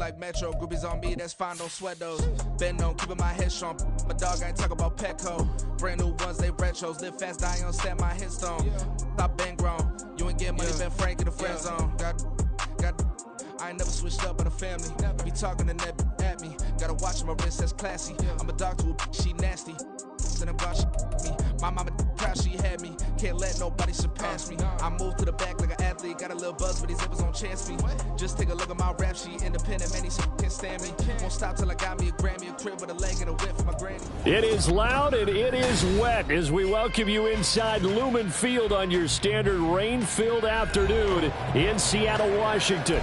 like Metro. Groupies on me, that's fine, don't sweat those. Been on, keeping my head strong. My dog, I ain't talk about Petco. Brand new ones, they retros. Live fast, die on, set my headstone. Stop been grown. You ain't get money, been frank in the friend zone. I ain't never switched up on the family. Be talking to that at me. Gotta watch my wrist, that's classy. I'm a dog to a she nasty. Then I'm God, she me. My mama proud she had me. Can't let nobody surpass me. I move to the back like an athlete. Got a little buzz for these zippers on chance me. Just take a look at my rap sheet. Independent man, these can't stand me. Won't stop till I got me a Grammy, a crib with a leg and a whip for my granny. It is loud and it is wet as we welcome you inside Lumen Field on your standard rain-filled afternoon in Seattle, Washington.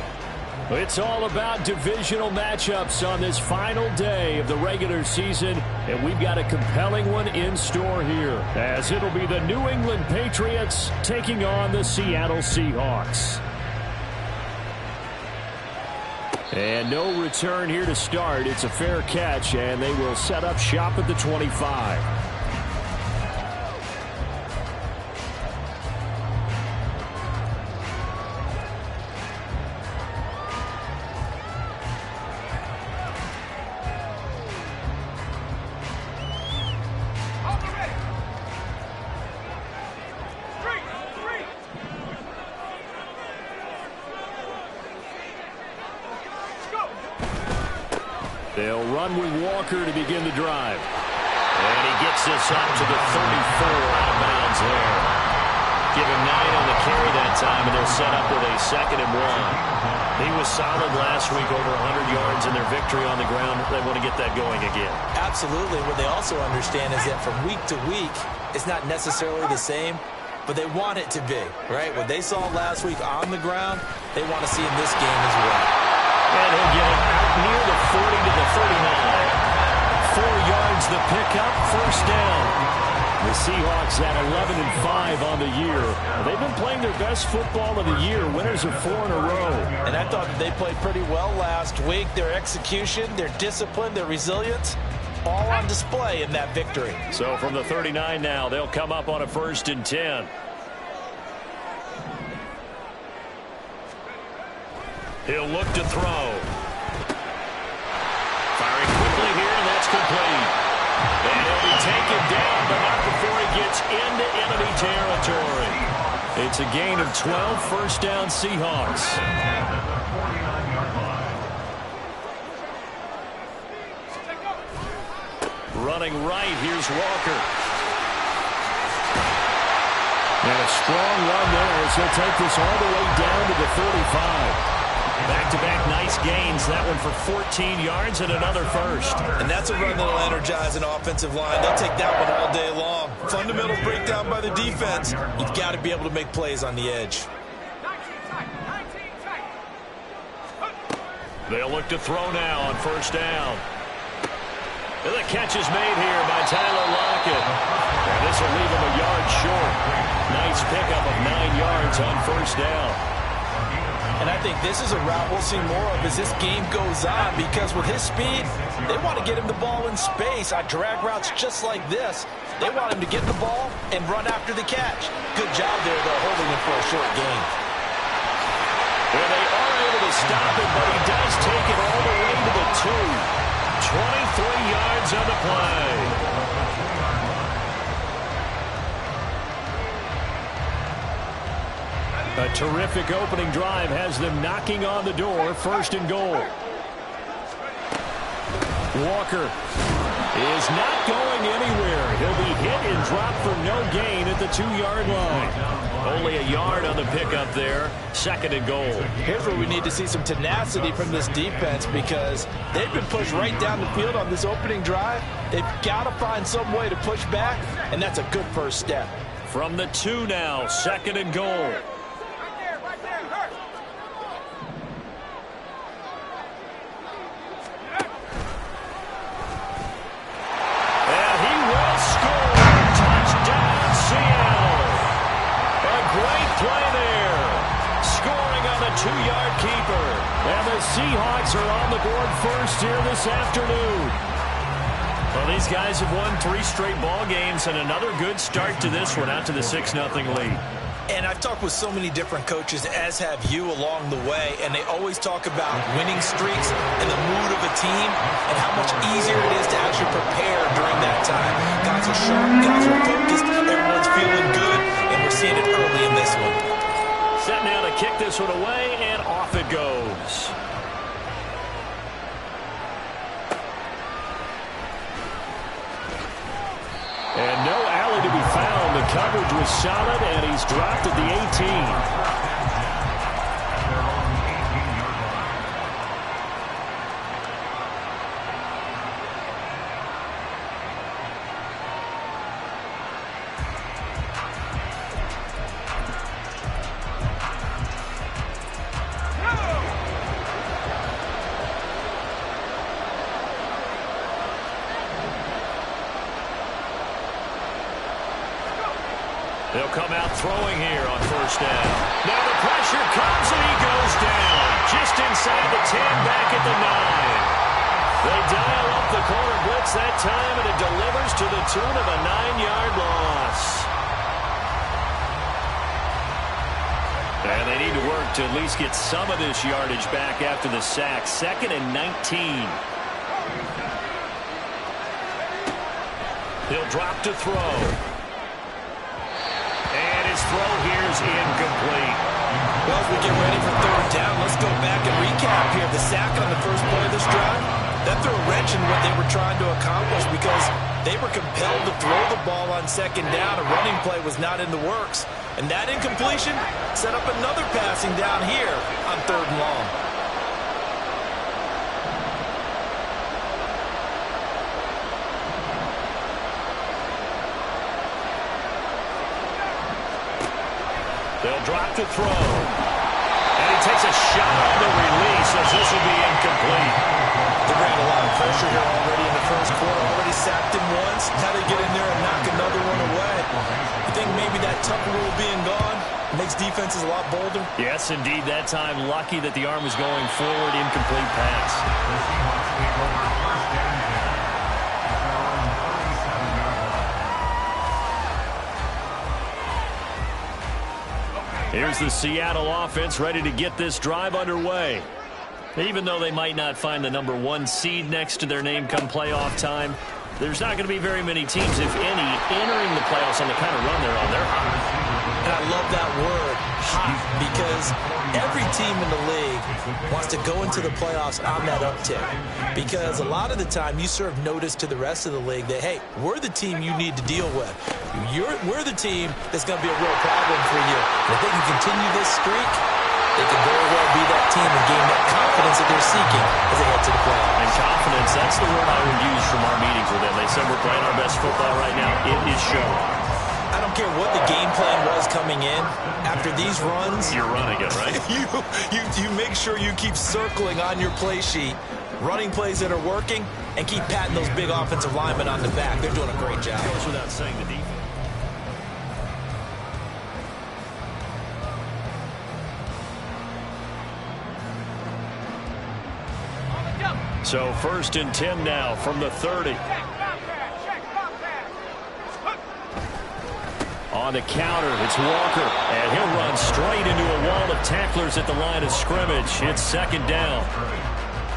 It's all about divisional matchups on this final day of the regular season, and we've got a compelling one in store here, as it'll be the New England Patriots taking on the Seattle Seahawks. And no return here to start. It's a fair catch, and they will set up shop at the 25. They'll run with Walker to begin the drive. And he gets this up to the 34 out of bounds there. Give him 9 on the carry that time, and they'll set up with a 2nd and 1. He was solid last week, over 100 yards in their victory on the ground. They want to get that going again. Absolutely. What they also understand is that from week to week, it's not necessarily the same, but they want it to be, right? What they saw last week on the ground, they want to see in this game as well. And he'll get it out near the 40 to the 39. 4 yards the pickup, first down. The Seahawks at 11-5 on the year. They've been playing their best football of the year. Winners of 4 in a row. And I thought that they played pretty well last week. Their execution, their discipline, their resilience, all on display in that victory. So from the 39 now, they'll come up on a 1st and 10. He'll look to throw. Firing quickly here, and that's complete. And he'll be taken down, but not before he gets into enemy territory. It's a gain of 12, first down Seahawks. Running right, here's Walker. And a strong run there as he'll take this all the way down to the 35. Back-to-back nice gains. That one for 14 yards and another first. And that's a run that'll energize an offensive line. They'll take that one all day long. Fundamental breakdown by the defense. You've got to be able to make plays on the edge. They'll look to throw now on first down. And the catch is made here by Tyler Lockett. And this will leave him a yard short. Nice pickup of 9 yards on first down. And I think this is a route we'll see more of as this game goes on, because with his speed, they want to get him the ball in space on drag routes just like this. They want him to get the ball and run after the catch. Good job there, though, holding him for a short gain. And they are able to stop it, but he does take it all the way to the 2. 23 yards on the play. A terrific opening drive has them knocking on the door, 1st and goal. Walker is not going anywhere. He'll be hit and dropped for no gain at the 2-yard line. Only a yard on the pickup there, 2nd and goal. Here's where we need to see some tenacity from this defense, because they've been pushed right down the field on this opening drive. They've got to find some way to push back, and that's a good first step. From the 2 now, 2nd and goal. Two-yard keeper. And the Seahawks are on the board first here this afternoon. Well, these guys have won 3 straight ball games and another good start to this one, out to the 6-0 lead. And I've talked with so many different coaches, as have you along the way, and they always talk about winning streaks and the mood of a team and how much easier it is to actually prepare during that time. Guys are sharp, guys are focused, everyone's feeling good, and we're seeing it early in this one. Set now to kick this one away, and off it goes. And no alley to be found. The coverage was solid, and he's dropped at the 18. They'll come out throwing here on first down. Now the pressure comes, and he goes down. Just inside the 10, back at the 9. They dial up the corner blitz that time, and it delivers to the tune of a 9-yard loss. And they need to work to at least get some of this yardage back after the sack. 2nd and 19. He'll drop to throw. His throw here is incomplete. Well, as we get ready for third down, let's go back and recap here. The sack on the first play of this drive, that threw a wrench in what they were trying to accomplish because they were compelled to throw the ball on second down. A running play was not in the works. And that incompletion set up another passing down here on third and long. They'll drop to throw. And he takes a shot on the release as this will be incomplete. They ran a lot of pressure here already in the first quarter. Already sacked him once. How to get in there and knock another one away. I think maybe that Tucker rule being gone makes defenses a lot bolder. Yes, indeed. That time, lucky that the arm was going forward. Incomplete pass. Here's the Seattle offense ready to get this drive underway. Even though they might not find the number 1 seed next to their name come playoff time, there's not going to be very many teams, if any, entering the playoffs on the kind of run they're on. They're hot. And I love that word, hot, because every team in the league wants to go into the playoffs on that uptick. Because a lot of the time you serve notice to the rest of the league that, hey, we're the team you need to deal with. We're the team that's going to be a real problem for you. And if they can continue this streak, they can very well be that team and gain that confidence that they're seeking as they head to the playoffs. And confidence, that's the word I would use from our meetings with them. They said we're playing our best football right now. It is showing. I don't care what the game plan was coming in. After these runs, you're running it, right? you make sure you keep circling on your play sheet, running plays that are working, and keep patting those big offensive linemen on the back. They're doing a great job. Goes without saying the defense. So 1st and 10 now from the 30. On the counter, it's Walker, and he'll run straight into a wall of tacklers at the line of scrimmage. It's 2nd down.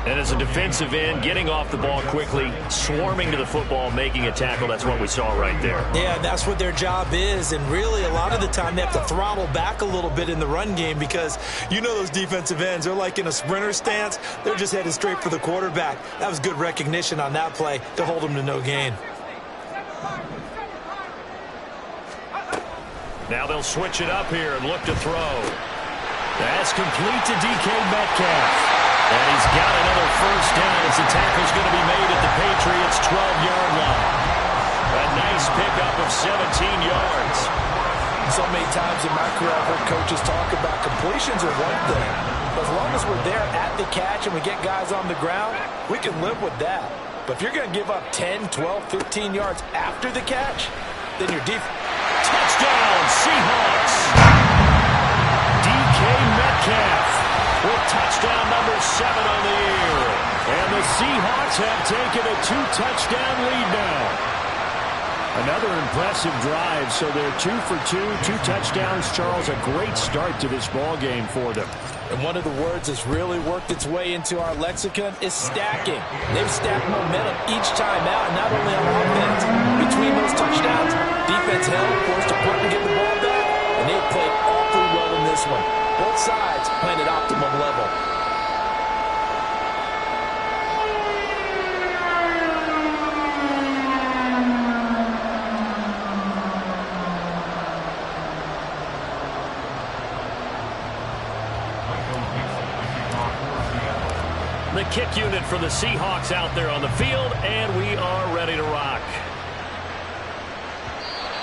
And as a defensive end, getting off the ball quickly, swarming to the football, making a tackle, that's what we saw right there. Yeah, that's what their job is, and really a lot of the time they have to throttle back a little bit in the run game because you know those defensive ends, they're like in a sprinter stance. They're just headed straight for the quarterback. That was good recognition on that play to hold them to no gain. Now they'll switch it up here and look to throw. That's complete to DK Metcalf. And he's got another first down as the tackle's going to be made at the Patriots' 12-yard line. A nice pickup of 17 yards. So many times in my career I've heard coaches talk about completions are one thing. But as long as we're there at the catch and we get guys on the ground, we can live with that. But if you're going to give up 10, 12, 15 yards after the catch, then your defense... Touchdown, Seahawks! DK Metcalf with touchdown number 7 on the year. And the Seahawks have taken a 2-touchdown lead now. Another impressive drive, so they're 2 for 2, 2 touchdowns. Charles, a great start to this ball game for them. And one of the words that's really worked its way into our lexicon is stacking. They've stacked momentum each time out, not only on offense. Between those touchdowns, defense held, forced to punt and get the ball back, and they played awfully well in this one. Both sides playing at optimum level. The kick unit for the Seahawks out there on the field, and we are ready to rock.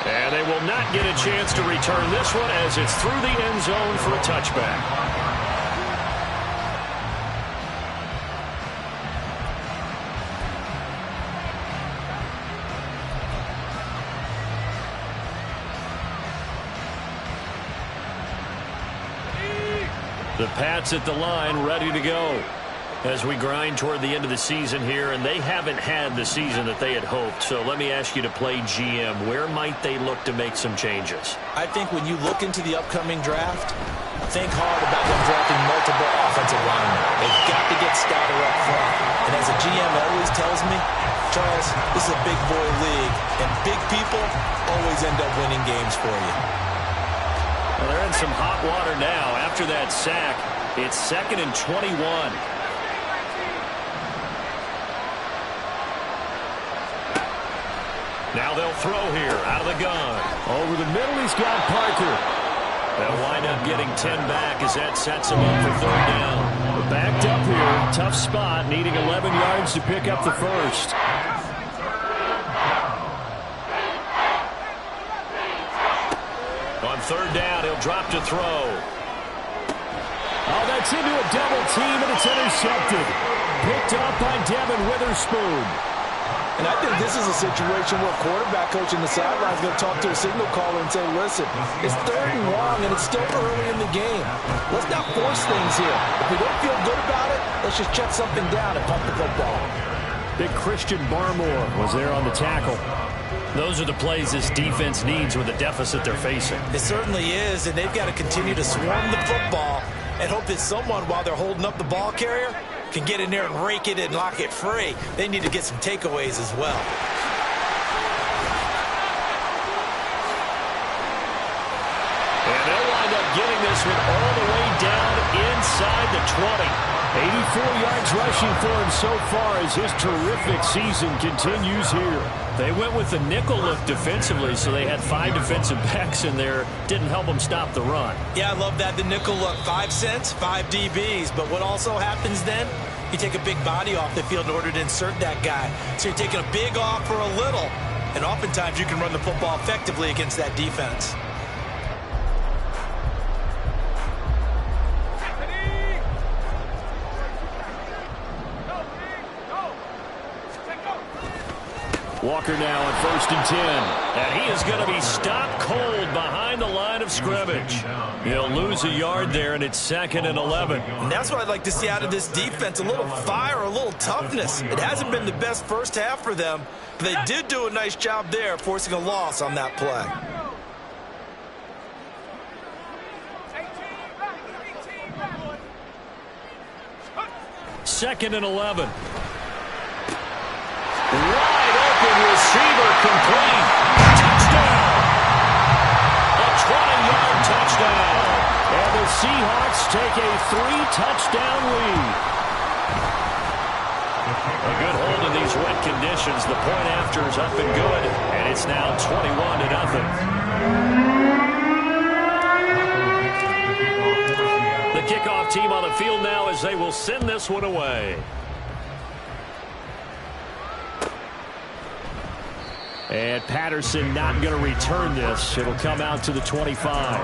And they will not get a chance to return this one as it's through the end zone for a touchback. The Pats at the line, ready to go as we grind toward the end of the season here, and they haven't had the season that they had hoped. So let me ask you to play GM. Where might they look to make some changes? I think when you look into the upcoming draft, think hard about them drafting multiple offensive linemen. They've got to get stouter up front. And as a GM always tells me, Charles, this is a big boy league, and big people always end up winning games for you. Well, they're in some hot water now. After that sack, it's 2nd and 21. Now they'll throw here out of the gun. Over the middle, he's got Parker. They'll wind up getting 10 back as that sets him up for 3rd down. We're backed up here. Tough spot, needing 11 yards to pick up the first. On 3rd down, he'll drop to throw. Oh, that's into a double team, and it's intercepted. Picked up by Devin Witherspoon. And I think this is a situation where a quarterback coach in the sideline is going to talk to a signal caller and say, listen, it's 3rd and long, and it's still early in the game. Let's not force things here. If we don't feel good about it, let's just check something down and pump the football. Big Christian Barmore was there on the tackle. Those are the plays this defense needs with the deficit they're facing. It certainly is, and they've got to continue to swarm the football and hope that someone, while they're holding up the ball carrier, can get in there and rake it and lock it free. They need to get some takeaways as well. And they'll wind up getting this one all the way down inside the 20. 84 yards rushing for him so far as his terrific season continues here. They went with the nickel look defensively, so they had 5 defensive backs in there. Didn't help them stop the run. Yeah, I love that, the nickel look. 5 cents, 5 DBs. But what also happens then, you take a big body off the field in order to insert that guy. So you're taking a big off for a little. And oftentimes you can run the football effectively against that defense. Walker now on 1st and 10. And he is going to be stopped cold behind the line of scrimmage. He'll lose a yard there, and it's 2nd and 11. And that's what I'd like to see out of this defense, a little fire, a little toughness. It hasn't been the best first half for them, but they did do a nice job there, forcing a loss on that play. Second and 11. Wide open receiver complete. Touchdown. A 20-yard touchdown. And the Seahawks take a 3-touchdown lead. A good hold in these wet conditions. The point after is up and good. And it's now 21-0. The kickoff team on the field now as they will send this one away. And Patterson not going to return this. It'll come out to the 25.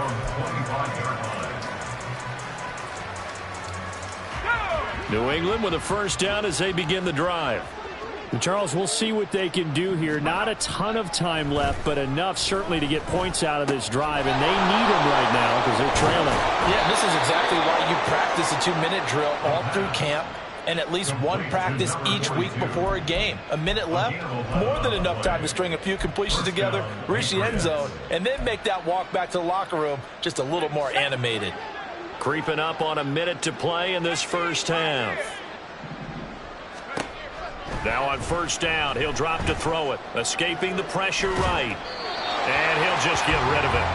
New England with a 1st down as they begin the drive. And Charles, we'll see what they can do here. Not a ton of time left, but enough certainly to get points out of this drive. And they need them right now because they're trailing. Yeah, this is exactly why you practice a 2-minute drill all through camp and at least one practice each week before a game. A minute left, more than enough time to string a few completions together, reach the end zone, and then make that walk back to the locker room just a little more animated. Creeping up on a minute to play in this first half. Now on first down, he'll drop to throw it. Escaping the pressure right. And he'll just get rid of it.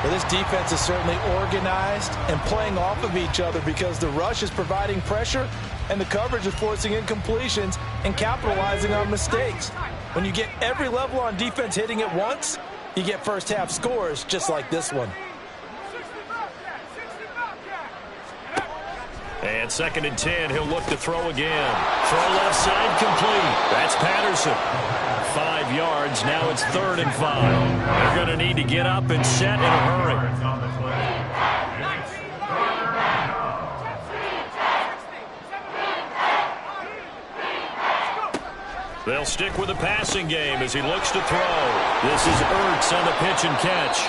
Well, this defense is certainly organized and playing off of each other because the rush is providing pressure and the coverage is forcing incompletions and capitalizing on mistakes. When you get every level on defense hitting at once, you get first half scores just like this one. And 2nd and 10, he'll look to throw again. Throw left side complete. That's Patterson. 5 yards, now it's 3rd and 5. They're going to need to get up and set in a hurry. They'll stick with the passing game as he looks to throw. This is Ertz on the pitch and catch.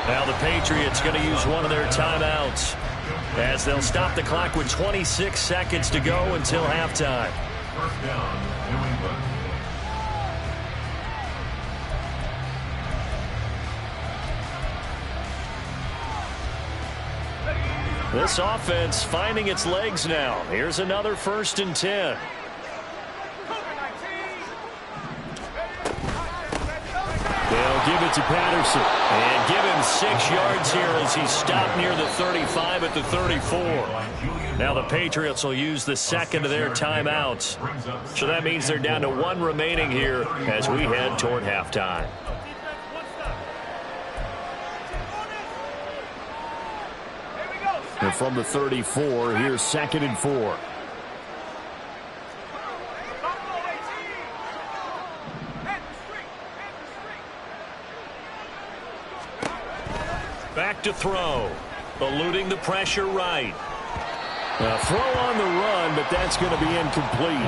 Now the Patriots going to use one of their timeouts, as they'll stop the clock with 26 seconds to go until halftime. First down, New England. This offense finding its legs now. Here's another 1st and 10. They'll give it to Patterson and give him 6 yards here as he stopped near the 35 at the 34. Now the Patriots will use the 2nd of their timeouts. So that means they're down to 1 remaining here as we head toward halftime. And from the 34, here's 2nd and 4. Back to throw. Eluding the pressure right. Throw on the run, but that's going to be incomplete.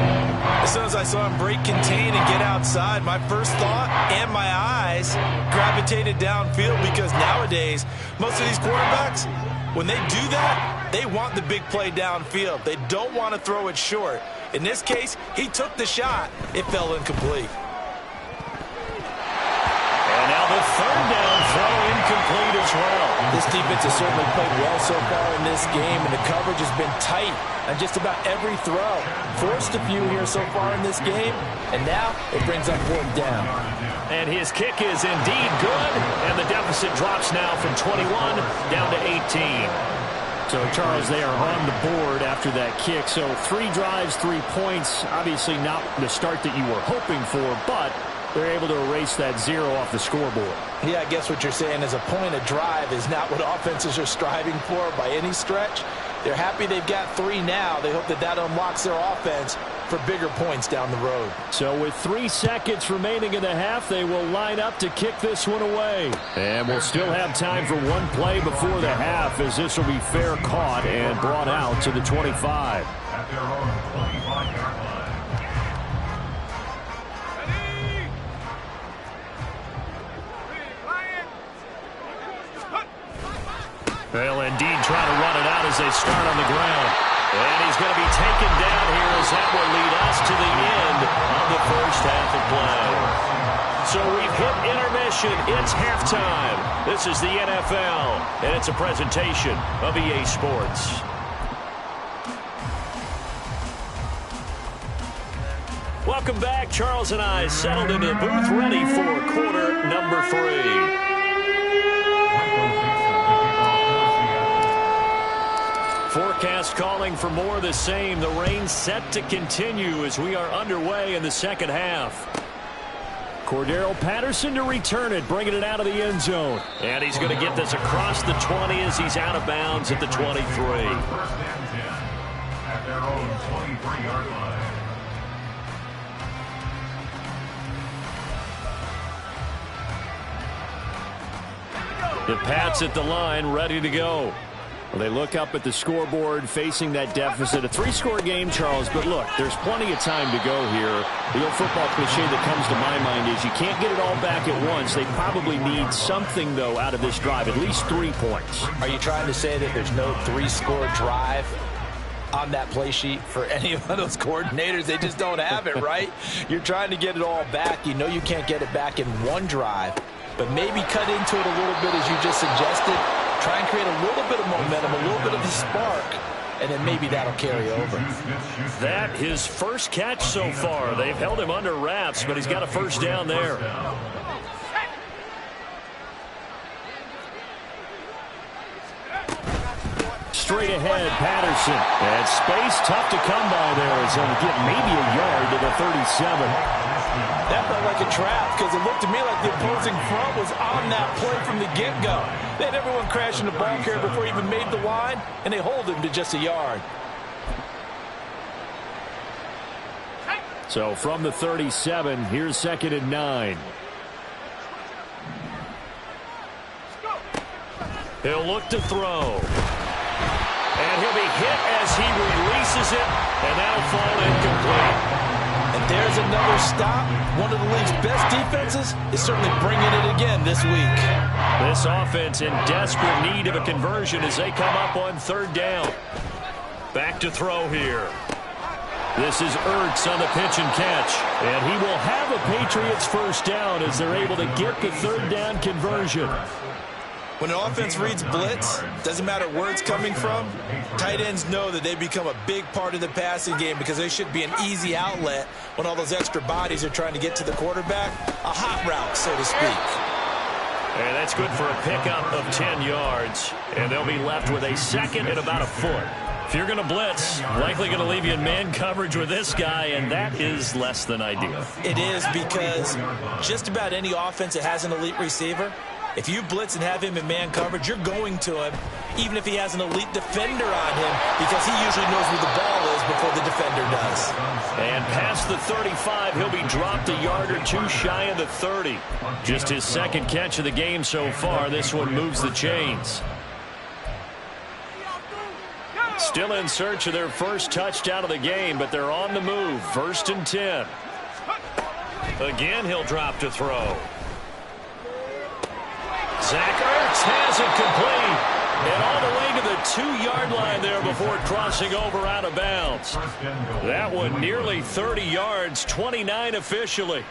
As soon as I saw him break contain and get outside, my first thought and my eyes gravitated downfield, because nowadays, most of these quarterbacks, when they do that, they want the big play downfield. They don't want to throw it short. In this case, he took the shot. It fell incomplete. And now the 3rd down throw incomplete as well. This defense has certainly played well so far in this game, and the coverage has been tight on just about every throw. Forced a few here so far in this game, and now it brings up 4th down. And his kick is indeed good, and the deficit drops now from 21 down to 18. So, Charles, they are on the board after that kick. So 3 drives, 3 points. Obviously not the start that you were hoping for, but they're able to erase that 0 off the scoreboard. Yeah, I guess what you're saying is a point a drive is not what offenses are striving for by any stretch. They're happy they've got 3 now. They hope that that unlocks their offense for bigger points down the road. So with 3 seconds remaining in the half, they will line up to kick this one away. And we'll still have time for 1 play before the half, as this will be fair caught and brought out to the 25. At their own 25-yard line. They'll indeed try to run it out as they start on the ground. And he's going to be taken down here, as that will lead us to the end of the first half of play. So we've hit intermission. It's halftime. This is the NFL, and it's a presentation of EA Sports. Welcome back. Charles and I settled into the booth, ready for quarter number 3. Forecast calling for more of the same. The rain set to continue as we are underway in the second half. Cordero Patterson to return it, bringing it out of the end zone. And he's going to get this across the 20 as he's out of bounds at the 23. First and 10 at their own 23-yard line. The Pats at the line, ready to go. Well, they look up at the scoreboard, facing that deficit. A 3-score game, Charles, but look, there's plenty of time to go here. The old football cliche that comes to my mind is you can't get it all back at once. They probably need something, though, out of this drive, at least 3 points. Are you trying to say that there's no 3-score drive? on that play sheet for any of those coordinators. They just don't have it, right? You're trying to get it all back. You know you can't get it back in one drive, but maybe cut into it a little bit as you just suggested. Try and create a little bit of momentum, a little bit of a spark, and then maybe that'll carry over. That his first catch so far. They've held him under wraps, but he's got a first down there. Straight ahead, Patterson. And space tough to come by there as he'll get maybe a yard to the 37. That felt like a trap because it looked to me like the opposing front was on that play from the get-go. They had everyone crashing the ball carrier before he even made the line, and they hold him to just a yard. So from the 37, here's 2nd and 9. He'll look to throw. And he'll be hit as he releases it, and that'll fall incomplete. And there's another stop. One of the league's best defenses is certainly bringing it again this week. This offense in desperate need of a conversion as they come up on 3rd down. Back to throw here. This is Ertz on the pitch and catch. And he will have a Patriots first down as they're able to get the 3rd down conversion. When an offense reads blitz, doesn't matter where it's coming from, tight ends know that they become a big part of the passing game because they should be an easy outlet when all those extra bodies are trying to get to the quarterback. A hot route, so to speak. And that's good for a pickup of 10 yards. And they'll be left with a 2nd and about a foot. If you're going to blitz, likely going to leave you in man coverage with this guy, and that is less than ideal. It is because just about any offense that has an elite receiver, if you blitz and have him in man coverage, you're going to him, even if he has an elite defender on him, because he usually knows where the ball is before the defender does. And past the 35, he'll be dropped a yard or two shy of the 30. Just his 2nd catch of the game so far. This one moves the chains. Still in search of their first touchdown of the game, but they're on the move. 1st and 10. Again, he'll drop to throw. Zach Ertz has it complete. And all the way to the 2-yard line there before crossing over out of bounds. That one nearly 30 yards, 29 officially.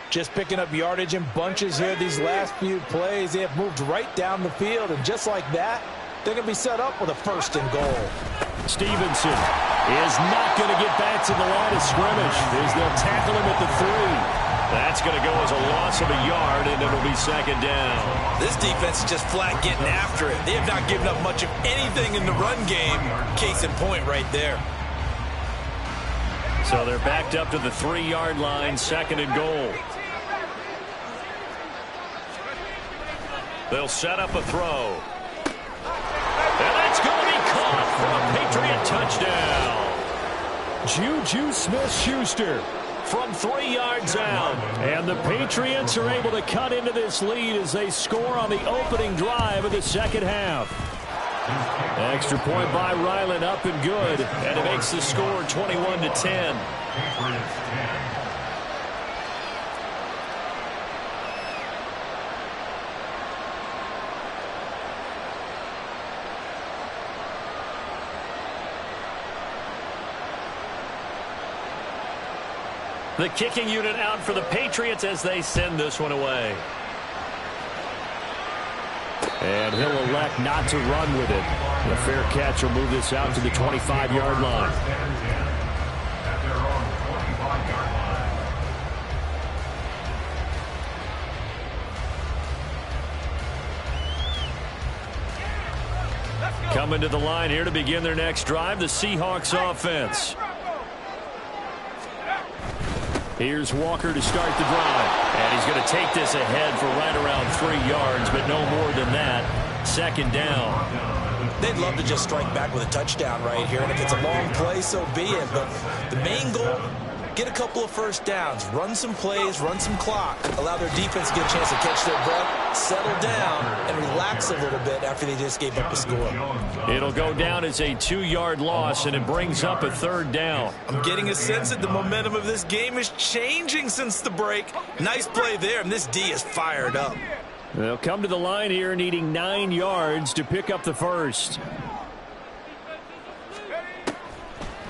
Just picking up yardage in bunches here these last few plays. They have moved right down the field, and just like that, they're going to be set up with a 1st and goal. Stevenson is not going to get back to the line of scrimmage as they'll tackle him at the 3. That's going to go as a loss of a yard, and it'll be 2nd down. This defense is just flat getting after it. They have not given up much of anything in the run game. Case in point right there. So they're backed up to the 3-yard line, 2nd and goal. They'll set up a throw. And that's going to be caught for a Patriot touchdown. Juju Smith-Schuster from 3 yards out. And the Patriots are able to cut into this lead as they score on the opening drive of the 2nd half. Extra point by Ryland up and good. And it makes the score 21-10. The kicking unit out for the Patriots as they send this one away. And he'll elect not to run with it. The fair catch will move this out to the 25-yard line. Coming to the line here to begin their next drive, the Seahawks offense. Here's Walker to start the drive. And he's going to take this ahead for right around 3 yards, but no more than that. 2nd down. They'd love to just strike back with a touchdown right here. And if it's a long play, so be it. But the main goal, get a couple of first downs, run some plays, run some clock, allow their defense to get a chance to catch their breath, settle down, and relax a little bit after they just gave up a score. It'll go down as a 2-yard loss, and it brings up a 3rd down. I'm getting a sense that the momentum of this game is changing since the break. Nice play there, and this D is fired up. They'll come to the line here needing 9 yards to pick up the first.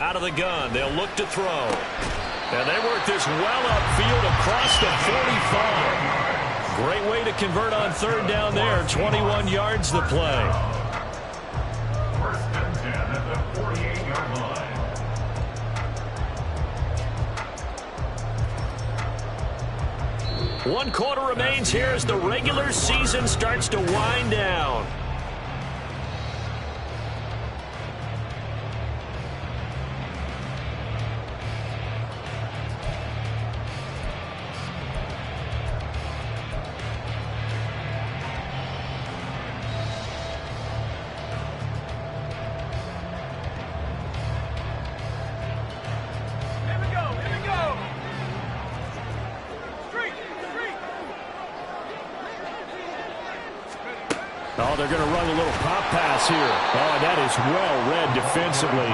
Out of the gun, they'll look to throw. And they work this well upfield across the 45. Great way to convert on third down there. 21 yards to play. First and 10 at the 48-yard line. 1 quarter remains here as the regular season starts to wind down. Oh, they're going to run a little pop pass here. Oh, that is well read defensively.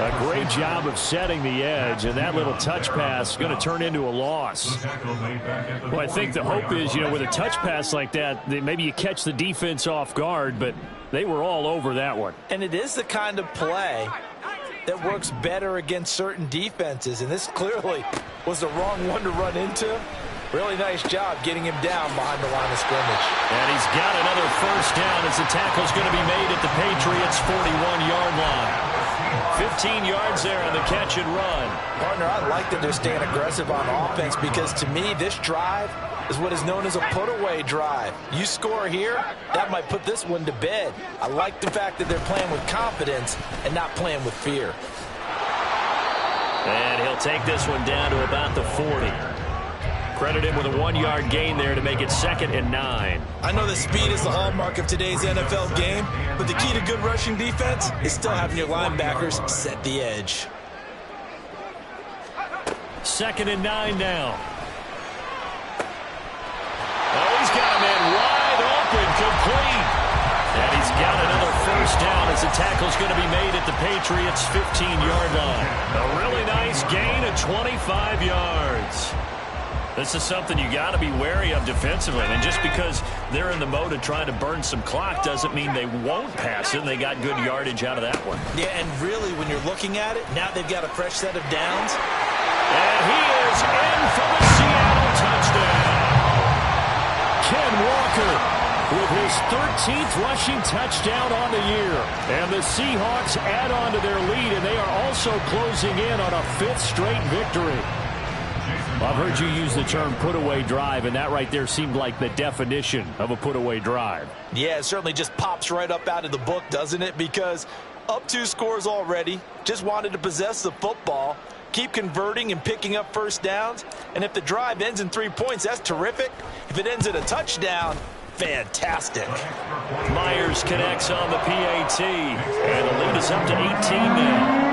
A great job of setting the edge, and that little touch pass is going to turn into a loss. Well, I think the hope is, with a touch pass like that, maybe you catch the defense off guard, but they were all over that one. And it is the kind of play that works better against certain defenses, and this clearly was the wrong one to run into. Really nice job getting him down behind the line of scrimmage. And he's got another first down as the tackle's going to be made at the Patriots' 41-yard line. 15 yards there on the catch and run. Partner, I like that they're staying aggressive on offense because to me this drive is what is known as a put-away drive. You score here, that might put this one to bed. I like the fact that they're playing with confidence and not playing with fear. And he'll take this one down to about the 40. Credit him with a 1-yard gain there to make it 2nd and 9. I know that speed is the hallmark of today's NFL game, but the key to good rushing defense is still having your linebackers set the edge. 2nd and 9 now. Oh, he's got a man wide open, complete. And he's got another first down as the tackle's going to be made at the Patriots' 15-yard line. A really nice gain of 25 yards. This is something you got to be wary of defensively. And just because they're in the mode of trying to burn some clock doesn't mean they won't pass it. And they got good yardage out of that one. Yeah, and really, when you're looking at it, now they've got a fresh set of downs. And he is in for the Seattle touchdown. Ken Walker with his 13th rushing touchdown on the year. And the Seahawks add on to their lead, and they are also closing in on a 5th straight victory. I've heard you use the term put-away drive, and that right there seemed like the definition of a put-away drive. Yeah, it certainly just pops right up out of the book, doesn't it? Because up 2 scores already, just wanted to possess the football, keep converting and picking up first downs. And if the drive ends in 3 points, that's terrific. If it ends in a touchdown, fantastic. Myers connects on the PAT, and the lead is up to 18 now.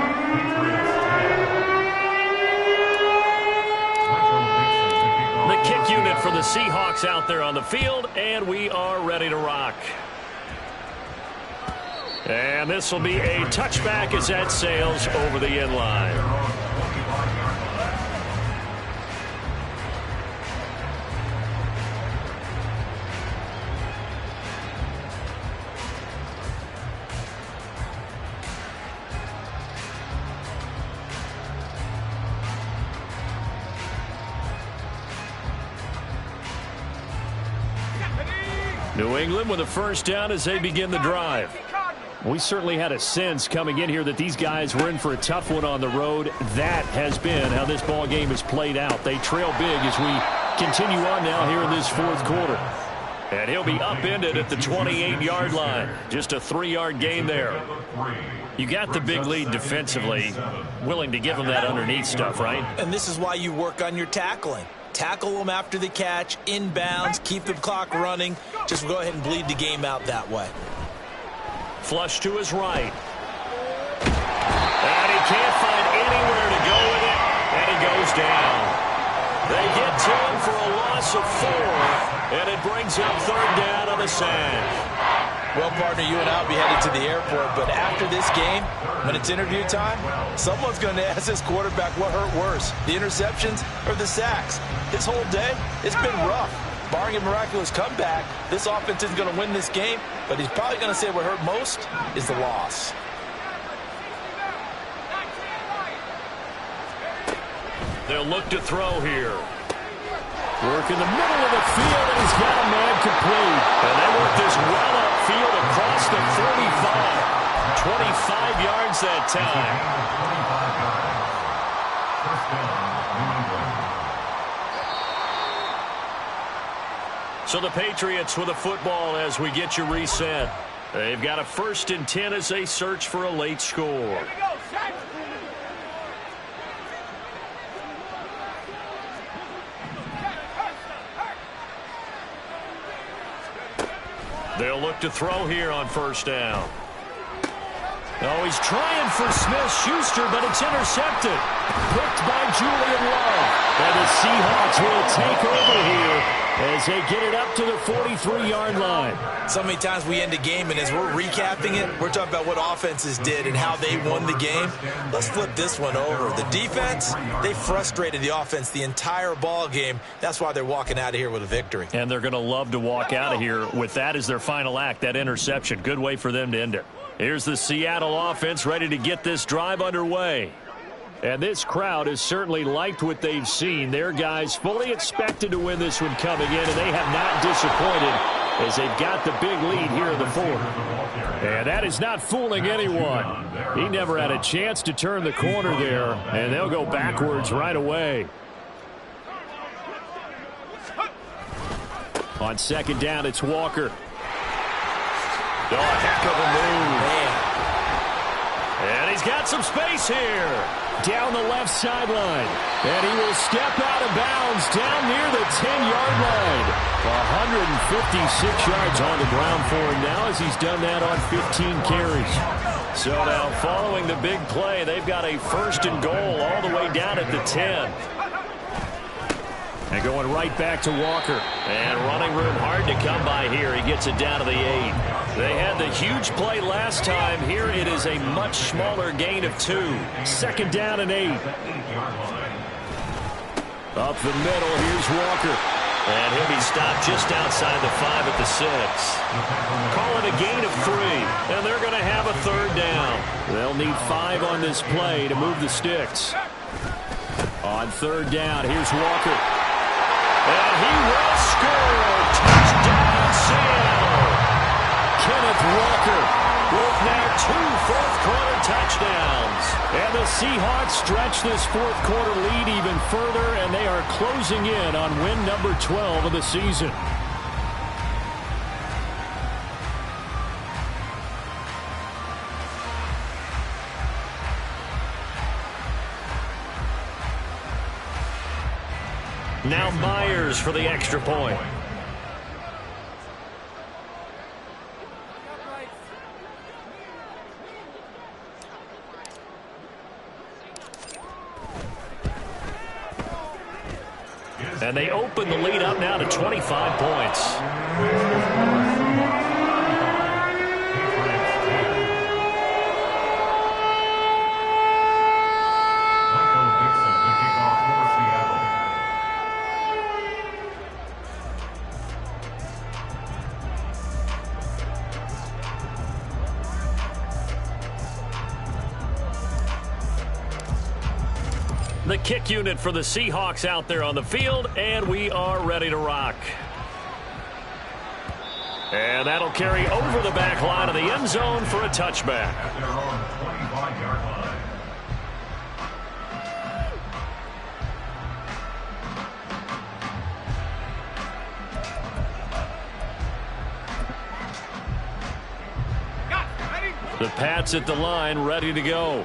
Kick unit for the Seahawks out there on the field, and we are ready to rock. And this will be a touchback as that sails over the end line. New England with a first down as they begin the drive. We certainly had a sense coming in here that these guys were in for a tough one on the road. That has been how this ball game has played out. They trail big as we continue on now here in this 4th quarter. And he'll be upended at the 28-yard line. Just a 3-yard gain there. You got the big lead defensively. Willing to give them that underneath stuff, right? And this is why you work on your tackling. Tackle them after the catch, inbounds, keep the clock running. Just go ahead and bleed the game out that way. Flush to his right. And he can't find anywhere to go with it, and he goes down. They get to him for a loss of 4, and it brings up 3rd down on the sand. Well, partner, you and I will be headed to the airport, but after this game, when it's interview time, someone's going to ask this quarterback what hurt worse, the interceptions or the sacks. This whole day, it's been rough. Barring a miraculous comeback, this offense isn't going to win this game, but he's probably going to say what hurt most is the loss. They'll look to throw here. Work in the middle of the field, and he's got a man complete. And they work this well upfield across the 45. 25 yards that time. So the Patriots with a football as we get you reset. They've got a 1st and 10 as they search for a late score. They'll look to throw here on 1st down. Oh, he's trying for Smith-Schuster, but it's intercepted. Picked by Julian Love. And the Seahawks will take over here as they get it up to the 43-yard line. So many times we end a game, and as we're recapping it, we're talking about what offenses did and how they won the game. Let's flip this one over. The defense, they frustrated the offense the entire ball game. That's why they're walking out of here with a victory. And they're going to love to walk out of here with that as their final act, that interception. Good way for them to end it. Here's the Seattle offense ready to get this drive underway. And this crowd has certainly liked what they've seen. Their guys fully expected to win this one coming in, and they have not disappointed as they've got the big lead here in the 4th. And that is not fooling anyone. He never had a chance to turn the corner there, and they'll go backwards right away. On 2nd down, it's Walker. Oh, a heck of a move. And he's got some space here. Down the left sideline. And he will step out of bounds down near the 10-yard line. 156 yards on the ground for him now as he's done that on 15 carries. So now following the big play, they've got a 1st and goal all the way down at the 10. And going right back to Walker. And running room hard to come by here. He gets it down to the 8. They had the huge play last time. Here it is a much smaller gain of 2. 2nd down and 8. Up the middle, here's Walker. And he'll be stopped just outside the 5 at the 6. Call it a gain of 3. And they're going to have a 3rd down. They'll need 5 on this play to move the sticks. On 3rd down, here's Walker. And he will score. Touchdown, Seattle. Kenneth Walker with now 2 fourth-quarter touchdowns. And the Seahawks stretch this fourth-quarter lead even further, and they are closing in on win number 12 of the season. Now Myers for the extra point. And they open the lead up now to 25 points. The kick unit for the Seahawks out there on the field, and we are ready to rock. And that'll carry over the back line of the end zone for a touchback. At their own 25-yard line. The Pats at the line, ready to go.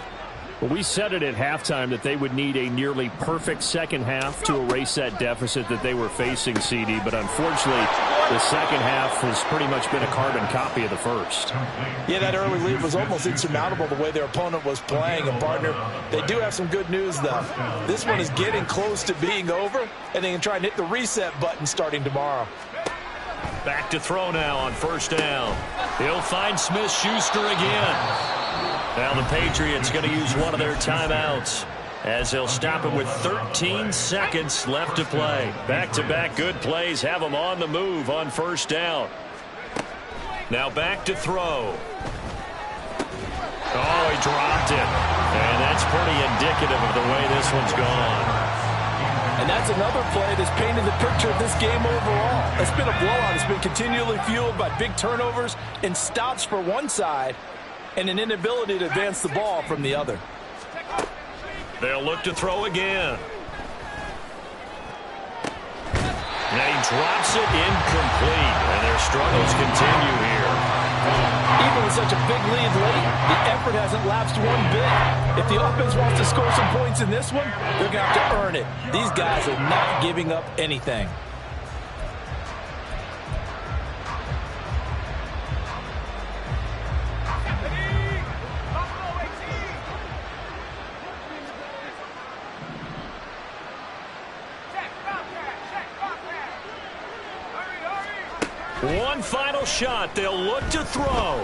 Well, we said it at halftime that they would need a nearly perfect second half to erase that deficit that they were facing, CD. But unfortunately, the second half has pretty much been a carbon copy of the first. Yeah, that early lead was almost insurmountable the way their opponent was playing. And, partner, they do have some good news, though. This one is getting close to being over, and they can try and hit the reset button starting tomorrow. Back to throw now on 1st down. He'll find Smith-Schuster again. Now the Patriots going to use one of their timeouts as they'll stop him with 13 seconds left to play. Back-to-back good plays have him on the move on 1st down. Now back to throw. Oh, he dropped it. And that's pretty indicative of the way this one's gone. And that's another play that's painted the picture of this game overall. It's been a blowout. It's been continually fueled by big turnovers and stops for one side and an inability to advance the ball from the other. They'll look to throw again. Now he drops it incomplete, and their struggles continue here. Even with such a big lead late, the effort hasn't lapsed one bit. If the offense wants to score some points in this one, they're going to have to earn it. These guys are not giving up anything. One final shot. They'll look to throw.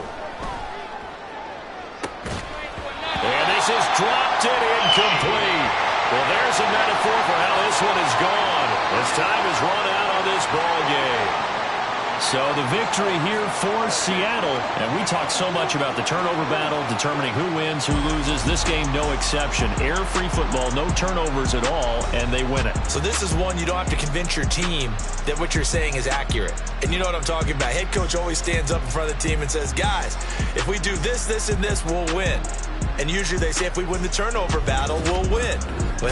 And this is dropped it incomplete. Well, there's a metaphor for how this one is gone. As time has run out on this ball game. So the victory here for Seattle. And we talk so much about the turnover battle, determining who wins, who loses. This game, no exception. Error-free football, no turnovers at all, and they win it. So this is one you don't have to convince your team that what you're saying is accurate. And you know what I'm talking about. Head coach always stands up in front of the team and says, guys, if we do this, this, and this, we'll win. And usually they say if we win the turnover battle, we'll win.